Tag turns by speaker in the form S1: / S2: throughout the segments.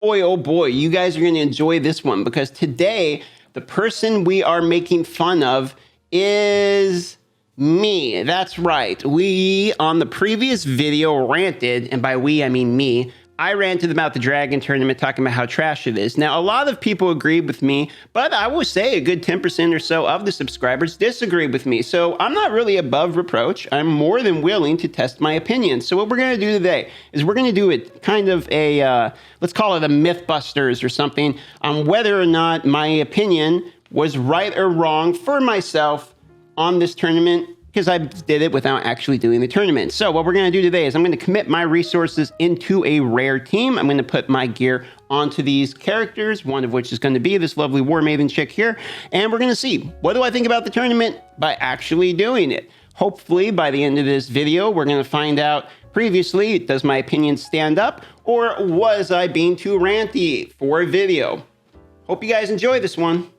S1: Boy, oh boy, you guys are going to enjoy this one because today the person we are making fun of is me. That's right. We, on the previous video, ranted, and by we, I mean me. I ranted about the Dragon Tournament, talking about how trash it is. Now, a lot of people agreed with me, but I will say a good 10% or so of the subscribers disagreed with me. So I'm not really above reproach. I'm more than willing to test my opinion. So what we're going to do today is we're going to do it kind of a, let's call it a Mythbusters or something, on whether or not my opinion was right or wrong for myself on this tournament, because I did it without actually doing the tournament. So what we're going to do today is I'm going to commit my resources into a rare team. I'm going to put my gear onto these characters, one of which is going to be this lovely War Maven chick here. And we're going to see, what do I think about the tournament by actually doing it? Hopefully by the end of this video, we're going to find out previously, does my opinion stand up, or was I being too ranty for a video? Hope you guys enjoy this one.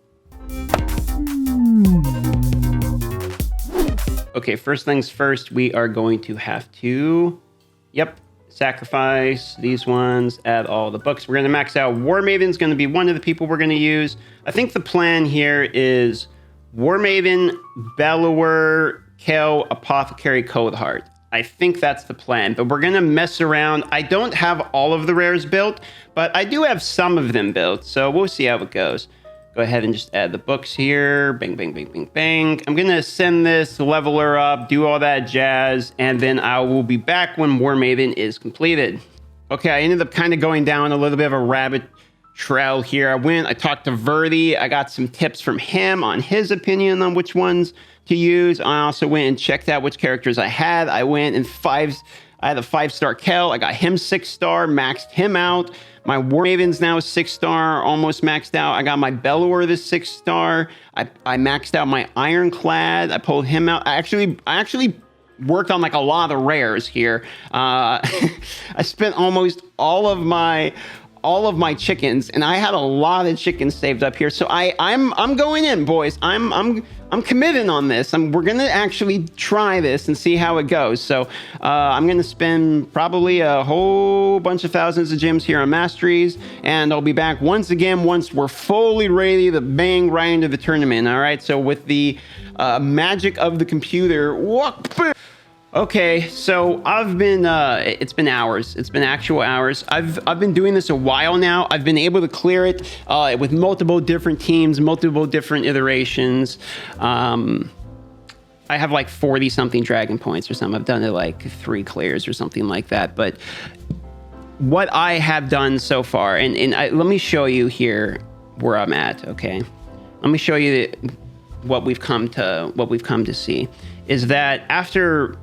S1: Okay, first things first, we are going to have to, sacrifice these ones, add all the books. We're going to max out. War Maven's going to be one of the people we're going to use. I think the plan here is War Maven, Bellower, Kel, Apothecary, Coldheart. I think that's the plan, but we're going to mess around. I don't have all of the rares built, but I do have some of them built, so we'll see how it goes. Go ahead and just add the books here. Bang, bang, bang, bang, bang. I'm going to send this, level her up, do all that jazz, and then I will be back when War Maven is completed. Okay, I ended up kind of going down a little bit of a rabbit trail here. I talked to Verdi. I got some tips from him on his opinion on which ones to use. I also went and checked out which characters I had. I went and I had a 5-star Kel. I got him 6-star, maxed him out. My War Maven's now 6-star, almost maxed out. I got my Bellower this 6-star. I maxed out my Ironclad. I pulled him out. I actually worked on like a lot of rares here. I spent almost all of my chickens, and I had a lot of chickens saved up here. So I'm going in, boys. I'm committing on this. We're gonna actually try this and see how it goes. So I'm gonna spend probably a whole bunch of thousands of gems here on masteries, and I'll be back once again once we're fully ready to bang right into the tournament. All right. So with the magic of the computer, okay, so I've been, it's been hours. It's been actual hours. I've been doing this a while now. I've been able to clear it with multiple different teams, multiple different iterations. I have like 40 something dragon points or something. I've done it like 3 clears or something like that. But what I have done so far, and let me show you here where I'm at, okay? Let me show you what we've come to see, is that after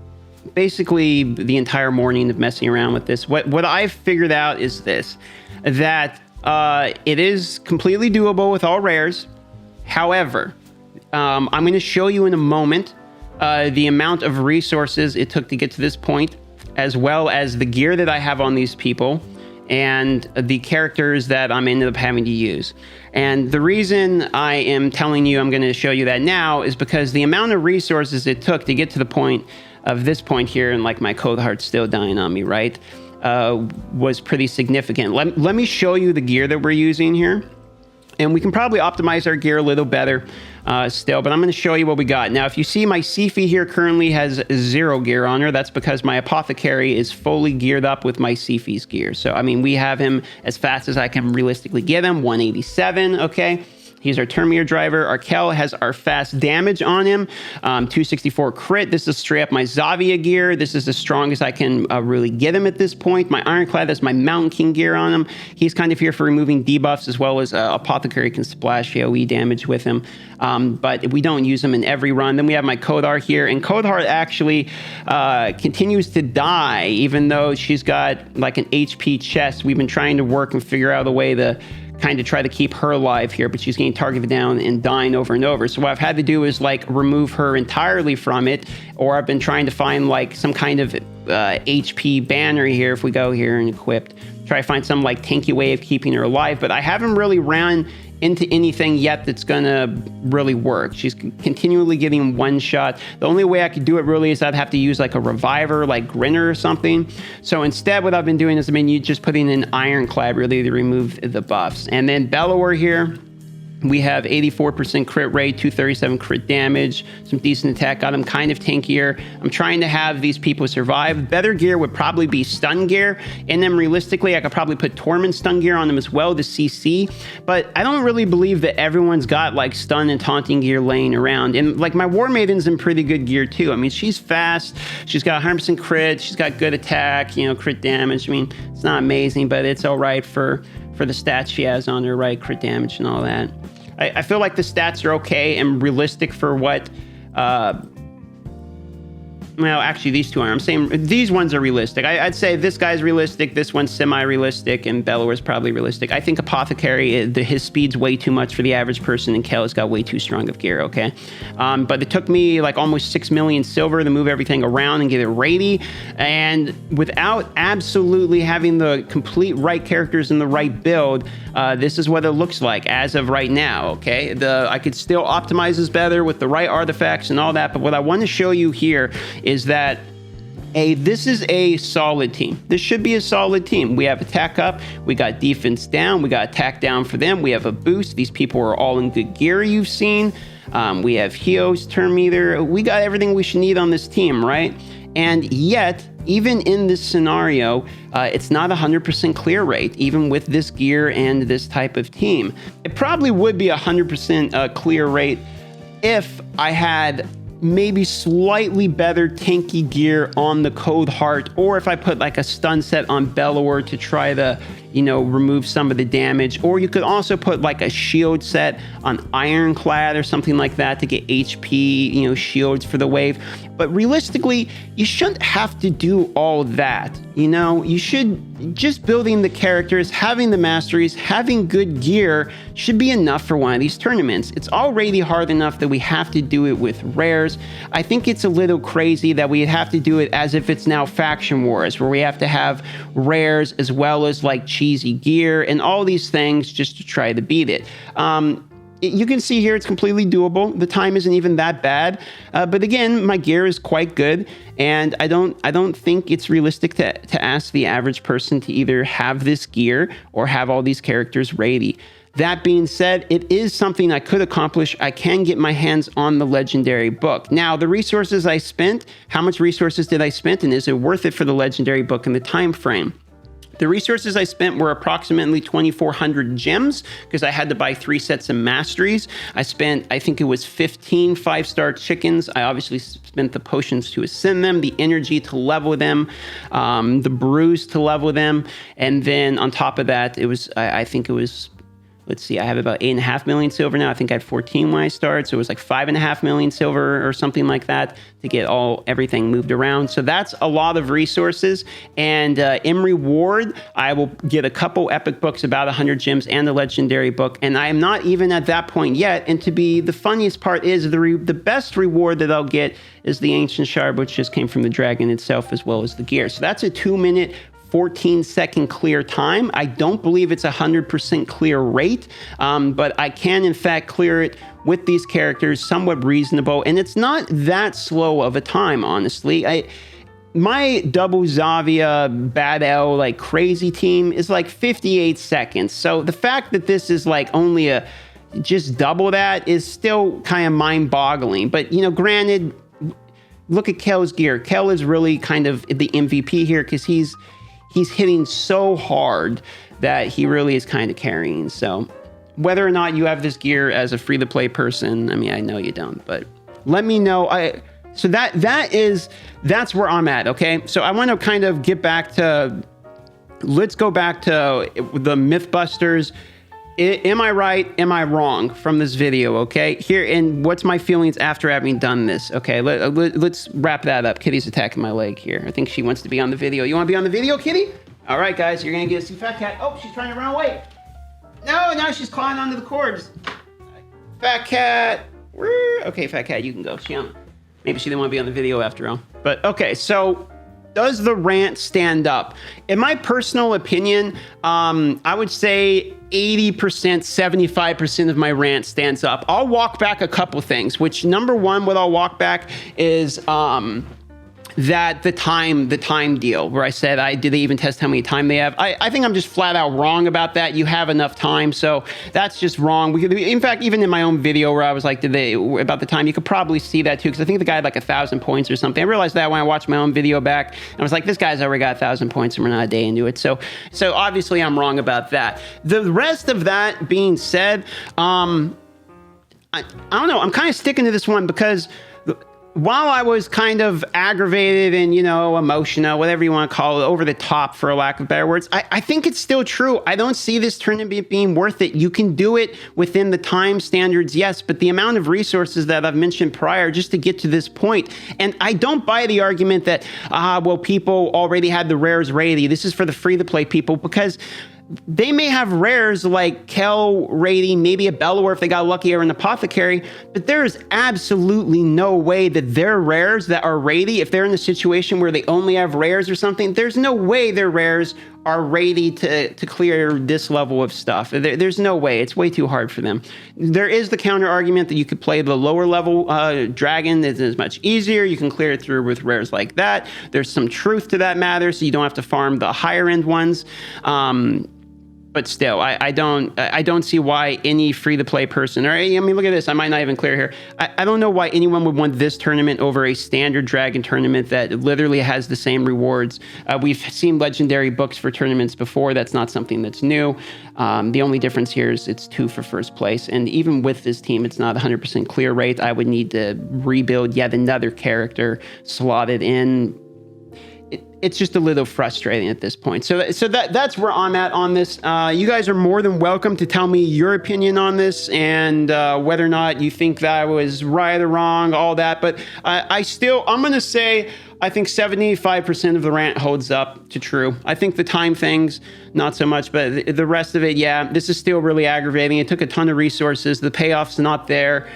S1: basically the entire morning of messing around with this, what I've figured out is this, that it is completely doable with all rares. However, I'm going to show you in a moment the amount of resources it took to get to this point, as well as the gear that I have on these people and the characters that I'm ended up having to use. And the reason I am telling you I'm going to show you that now is because the amount of resources it took to get to the point of this point here, and like my Coldheart's still dying on me, right, was pretty significant. Let me show you the gear that we're using here, and we can probably optimize our gear a little better still, but I'm going to show you what we got. Now, if you see my Sifi here currently has 0 gear on her, that's because my Apothecary is fully geared up with my Sifi's gear. So, I mean, we have him as fast as I can realistically get him, 187, okay? He's our Termier driver. Our Kel has our fast damage on him, 264 crit. This is straight up my Zavia gear. This is the strongest I can really get him at this point. My Ironclad, that's my Mountain King gear on him. He's kind of here for removing debuffs, as well as Apothecary can splash AoE damage with him. But we don't use him in every run. Then we have my Coldheart here, and Coldheart actually continues to die, even though she's got like an HP chest. We've been trying to work and figure out a way to kind of try to keep her alive here, but she's getting targeted down and dying over and over. So what I've had to do is like remove her entirely from it, or I've been trying to find like some kind of HP banner here. If we go here and equipped, try to find some like tanky way of keeping her alive, but I haven't really ran into anything yet that's gonna really work. She's continually getting one shot. The only way I could do it really is I'd have to use like a reviver, like Grinner or something. So instead, what I've been doing is just putting in Ironclad really to remove the buffs. And then Bellower here, we have 84% crit rate, 237 crit damage, some decent attack. Got him kind of tankier. I'm trying to have these people survive. Better gear would probably be stun gear. And then realistically, I could probably put Torment stun gear on them as well to CC. But I don't really believe that everyone's got like stun and taunting gear laying around. And like my War Maiden's in pretty good gear too. I mean, she's fast. She's got 100% crit. She's got good attack, you know, crit damage. I mean, it's not amazing, but it's all right for the stats she has on her, right? Crit damage and all that. I feel like the stats are okay and realistic for what, well, actually these two are. I'm saying these ones are realistic. I'd say this guy's realistic, this one's semi-realistic, and Bellower's probably realistic. I think Apothecary, his speed's way too much for the average person, and Kel's got way too strong of gear, okay? But it took me like almost 6 million silver to move everything around and get it ready, and without absolutely having the complete right characters in the right build, this is what it looks like as of right now, okay? I could still optimize this better with the right artifacts and all that, but what I want to show you here is that this is a solid team. This should be a solid team. We have attack up, we got defense down, we got attack down for them, we have a boost. These people are all in good gear you've seen. We have heals, turn meter. We got everything we should need on this team, right? And yet, even in this scenario, it's not 100% clear rate, even with this gear and this type of team. It probably would be 100% clear rate if I had maybe slightly better tanky gear on the Cold Heart, or if I put like a stun set on Bellower to try to, you know, remove some of the damage. Or you could also put like a shield set on Ironclad or something like that to get HP, you know, shields for the wave. But realistically, you shouldn't have to do all that. You know, you should just building the characters, having the masteries, having good gear should be enough for one of these tournaments. It's already hard enough that we have to do it with rares. I think it's a little crazy that we have to do it as if it's now Faction Wars, where we have to have rares as well as like cheesy gear and all these things just to try to beat it. You can see here it's completely doable. The time isn't even that bad. But again, my gear is quite good, and I don't think it's realistic to ask the average person to either have this gear or have all these characters ready. That being said, it is something I could accomplish. I can get my hands on the Legendary book. Now, the resources I spent, how much resources did I spend, and is it worth it for the Legendary book in the time frame? The resources I spent were approximately 2,400 gems because I had to buy 3 sets of masteries. I spent, I think it was 15 5-star chickens. I obviously spent the potions to ascend them, the energy to level them, the brews to level them. And then on top of that, it was, I think it was, let's see, I have about 8.5 million silver now. I think I had 14 when I started, so it was like 5.5 million silver or something like that to get everything moved around. So that's a lot of resources. And in reward, I will get a couple epic books, about 100 gems, and the Legendary book. And I am not even at that point yet. And to be the funniest part is the best reward that I'll get is the Ancient Shard, which just came from the dragon itself, as well as the gear. So that's a 2-minute 14-second clear time. I don't believe it's 100% clear rate, but I can in fact clear it with these characters somewhat reasonable, and it's not that slow of a time, honestly. My double Zavia Bad L like crazy team is like 58 seconds. So the fact that this is like only just double that is still kind of mind-boggling. But you know, granted, look at Kel's gear. Kel is really kind of the MVP here because he's hitting so hard that he really is kind of carrying. So whether or not you have this gear as a free-to-play person, I mean, I know you don't, but let me know. So that's where I'm at, okay? So I want to kind of get back to, let's go back to the Mythbusters. Am I right? Am I wrong from this video, okay? Here, and what's my feelings after having done this? Okay, let's wrap that up. Kitty's attacking my leg here. I think she wants to be on the video. You want to be on the video, Kitty? All right, guys, you're going to get to see Fat Cat. Oh, she's trying to run away. No, now she's clawing onto the cords. Fat Cat. Okay, Fat Cat, you can go. Maybe she didn't want to be on the video after all. But okay, so does the rant stand up? In my personal opinion, I would say 80%, 75% of my rant stands up. I'll walk back a couple things, which number one, what I'll walk back is that the time deal where I said, did they even test how many time they have? I think I'm just flat out wrong about that. You have enough time, so that's just wrong. In fact, even in my own video where I was like, about the time, you could probably see that too, because I think the guy had like 1,000 points or something. I realized that when I watched my own video back, and I was like, this guy's already got 1,000 points and we're not a day into it. So obviously I'm wrong about that. The rest of that being said, I don't know, I'm kind of sticking to this one because while I was kind of aggravated and, emotional, whatever you want to call it, over the top, for a lack of better words, I think it's still true. I don't see this tournament being worth it. You can do it within the time standards, yes, but the amount of resources that I've mentioned prior just to get to this point. And I don't buy the argument that, people already had the rares ready. This is for the free-to-play people, because they may have rares like Kel rating, maybe a Bellower if they got lucky, or an Apothecary, but there is absolutely no way that their rares that are ready, if they're in a situation where they only have rares or something, there's no way their rares are ready to clear this level of stuff. There's no way. It's way too hard for them. There is the counter argument that you could play the lower level dragon. It's much easier. You can clear it through with rares like that. There's some truth to that matter, so you don't have to farm the higher end ones. But still, I don't see why any free-to-play person, or I mean, look at this. I might not even clear here. I don't know why anyone would want this tournament over a standard dragon tournament that literally has the same rewards. We've seen legendary books for tournaments before. That's not something that's new. The only difference here is it's 2 for first place. And even with this team, it's not 100% clear rate. I would need to rebuild yet another character slotted in. It's just a little frustrating at this point. So that's where I'm at on this. You guys are more than welcome to tell me your opinion on this and whether or not you think that I was right or wrong, all that. But I'm going to say, I think 75% of the rant holds up to true. I think the time things, not so much, but the rest of it, yeah, this is still really aggravating. It took a ton of resources. The payoff's not there.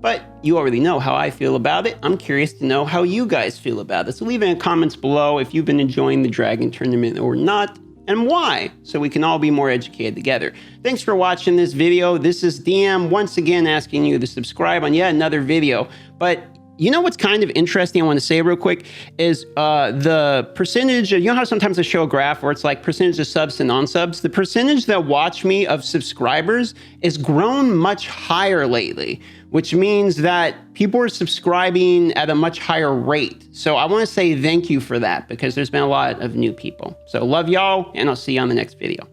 S1: But you already know how I feel about it. I'm curious to know how you guys feel about it. So leave it in the comments below if you've been enjoying the Dragon Tournament or not, and why, so we can all be more educated together. Thanks for watching this video. This is DM once again asking you to subscribe on yet another video. But you know what's kind of interesting I want to say real quick is the percentage, you know how sometimes I show a graph where it's like percentage of subs to non-subs? The percentage that watch me of subscribers is grown much higher lately, which means that people are subscribing at a much higher rate. So I want to say thank you for that, because there's been a lot of new people. So love y'all, and I'll see you on the next video.